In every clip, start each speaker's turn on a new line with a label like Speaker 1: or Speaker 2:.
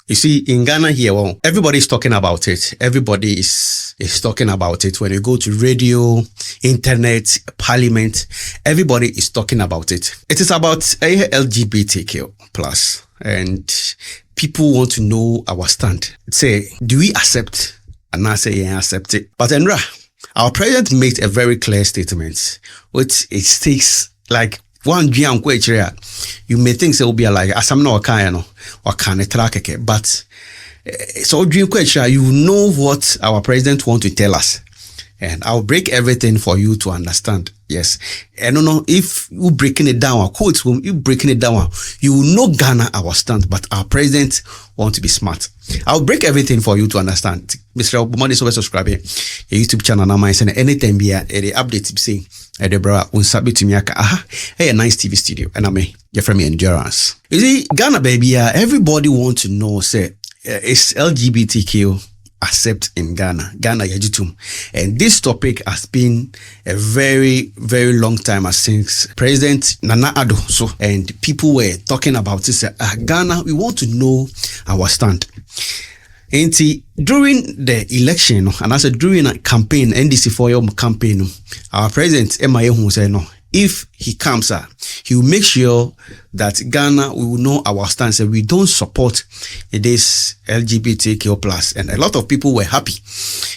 Speaker 1: You see, in Ghana here, well, everybody is talking about it. Everybody is talking about it. When you go to radio, internet, parliament, everybody is talking about it. It is about LGBTQ plus, and people want to know our stand. Say, do we accept? And I say, yeah, accept it. But Enra, our president made a very clear statement, which it takes like one dream question. You may think it will be like asamna or can track, but so dream question. You know what our president want to tell us, and I'll break everything for you to understand. Yes, I don't know if you breaking it down. Quotes, you breaking it down. You will know Ghana our stand, but our president want to be smart. I'll break everything for you to understand. Mr. Obama is over subscribing your YouTube channel now. My son, anytime be a update say. Debra unsabi to me hey, a nice TV studio and I mean your friend me endurance. You see, Ghana baby, everybody want to know say is LGBTQ accept in Ghana yajitum, and this topic has been a very long time since President Nana Addo so, and people were talking about this. Ghana, we want to know our stand. And during the election, and I said during a campaign, NDC for your campaign, our president Emma said no. If he comes, he will make sure that Ghana we will know our stance. We don't support this LGBTQ plus, and a lot of people were happy.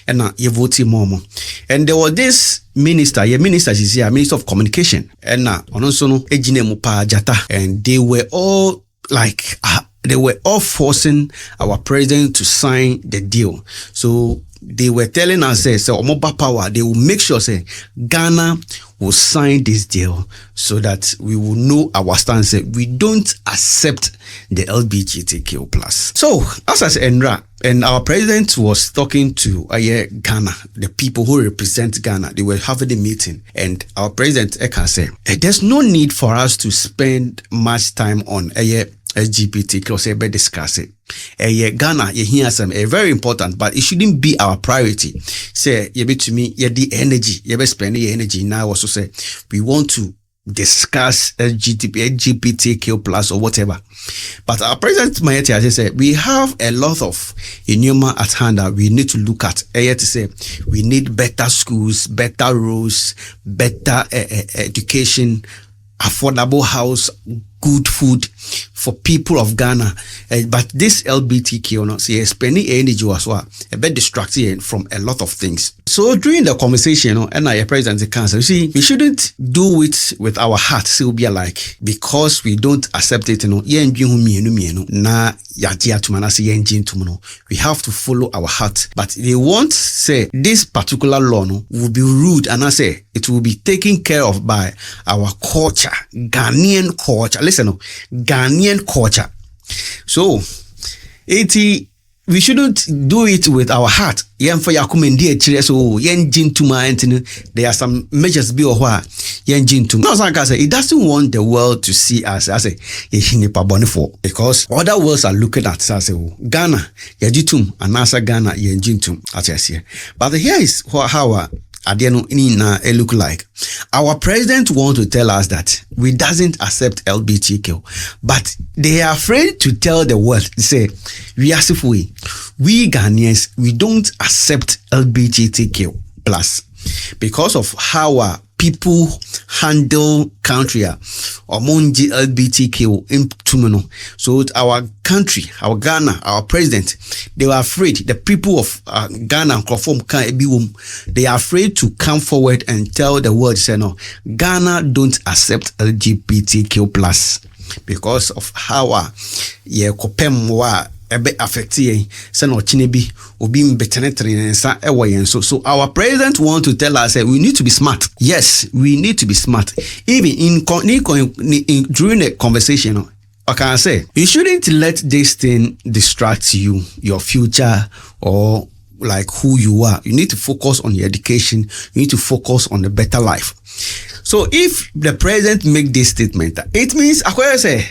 Speaker 1: And now you voted more. And there was this minister, minister is here, Minister of Communication, and now also no Ejine Mupa Jata, and they were all like. They were all forcing our president to sign the deal. So they were telling us, say, Omoba Power, they will make sure, say, Ghana will sign this deal so that we will know our stance. We don't accept the LGBTQ plus. So, as I said, and our president was talking to Ghana, the people who represent Ghana. They were having a meeting, and our president Eka said, there's no need for us to spend much time on LGBTQ, say, be discuss it. Ghana, you hear some very important, but it shouldn't be our priority. Say, you be to me, the energy, you be spending your energy now. Also say, we want to discuss LGBTQ plus or whatever. But our president Mayete has said, we have a lot of enuma at hand that we need to look at. To say, we need better schools, better roads, better education, affordable house, good food for people of Ghana. But this LBTQ, no, see, spending energy as well, a bit distracting from a lot of things. So during the conversation, and I president the council, you see, we shouldn't do it with our heart. So we'll be like, because we don't accept it, we have to follow our heart. But they won't say this particular law will be rude, and I say it will be taken care of by our culture, Ghanaian culture. Listen, Ghanaian culture. So, we shouldn't do it with our heart. There are some measures be or it doesn't want the world to see us as a because other worlds are looking at us as Ghana, yajitum, and Nasa Ghana, yenjintum. But here is how it look like. Our president want to tell us that we doesn't accept LGBTQ, but they are afraid to tell the world. They say, we Ghanaians, we don't accept LGBTQ plus because of how people handle country or monji LGBTQ in Tumano. So our country, our Ghana, our president, they were afraid. The people of Ghana, they are afraid to come forward and tell the world, say no, Ghana don't accept LGBTQ plus because of how ebe affected so our president want to tell us we need to be smart. Yes, we need to be smart. Even in during the conversation, I can say you shouldn't let this thing distract you, your future, or like who you are. You need to focus on your education. You need to focus on a better life. So if the president make this statement, it means I say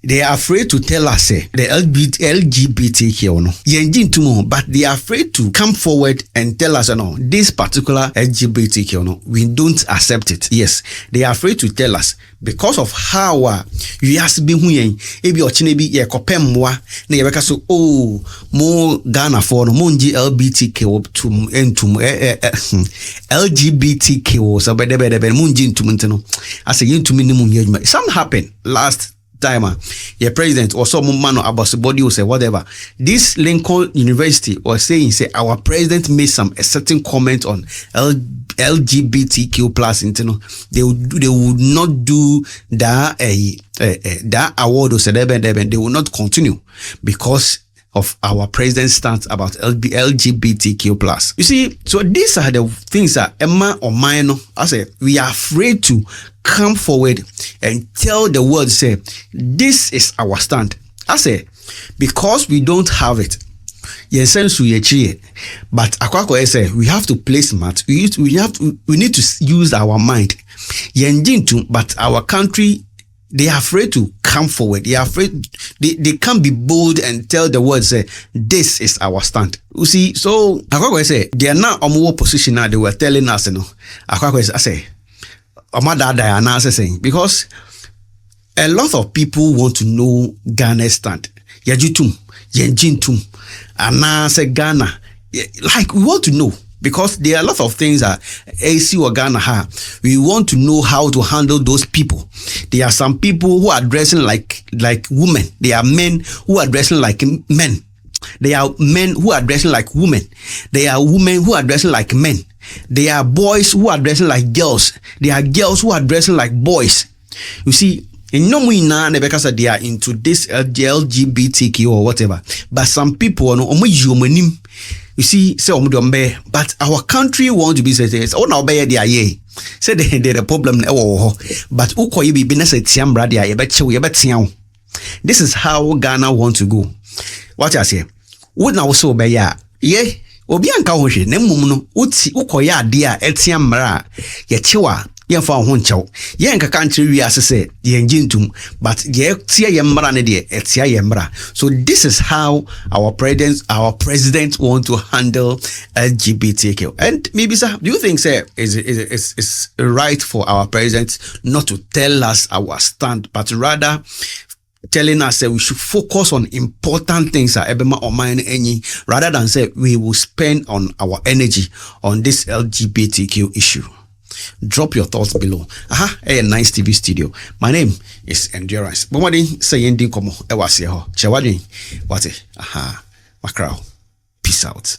Speaker 1: they are afraid to tell us the LGBTQ no yenjin tumo, but they are afraid to come forward and tell us no this particular LGBTQ no we don't accept it. Yes, they are afraid to tell us because of how you has been hu yen ebi ochine bi ye kopem moa na yebeka so oh mo Ghana for no mo nji LGBTQ tum entum LGBTQ so be mo nji ntum ntino as yentum ni mu nyejuma. Some happened last time your president or some man about the body will say whatever. This Lincoln University was saying say our president made a certain comment on LGBTQ plus internal. They would not do that that award or they will not continue because of our president's stance about LGBTQ plus. You see, so these are the things that Emma or mine, I say we are afraid to come forward and tell the world, say, this is our stand. I say, because we don't have it, but Akwako say we have to play smart. We need to use our mind. But our country, they are afraid to come forward. They are afraid they can't be bold and tell the world, say, this is our stand. You see, so Akwako say they are now on more position now. They were telling us, you know, Akwako I say because a lot of people want to know Ghana's stand. Yajitum, Yenjintum, Anase Ghana. Like we want to know because there are a lot of things that AC or Ghana have. We want to know how to handle those people. There are some people who are dressing like women. There are men who are dressing like men. There are men who are dressing like women. There are women who are dressing like men. There are boys who are dressing like girls. There are girls who are dressing like boys. You see, in no way now because they are into this LGBTQ or whatever. But some people no you see, say but our country want to be said, oh now they are ye. Say they the problem but uko be business tiambra dia this is how Ghana want to go. What I say? What now so be ya? Ye obi anka ho hwe na mmom no uti ukoya ade a etia mra ye chewa ye fa ho nchew ye nka kan kire wi asese ye njintum but ye tie ye mra ne de etia ye mra. So this is how our president want to handle LGBTQ. And maybe sir, do you think sir is right for our president not to tell us our stand but rather telling us that we should focus on important things rather than say we will spend on our energy on this LGBTQ issue? Drop your thoughts below. A nice TV studio. My name is Endurance. Bomadi saying dinkomo ewase ho. Chewadin. Wate. Macro. Peace out.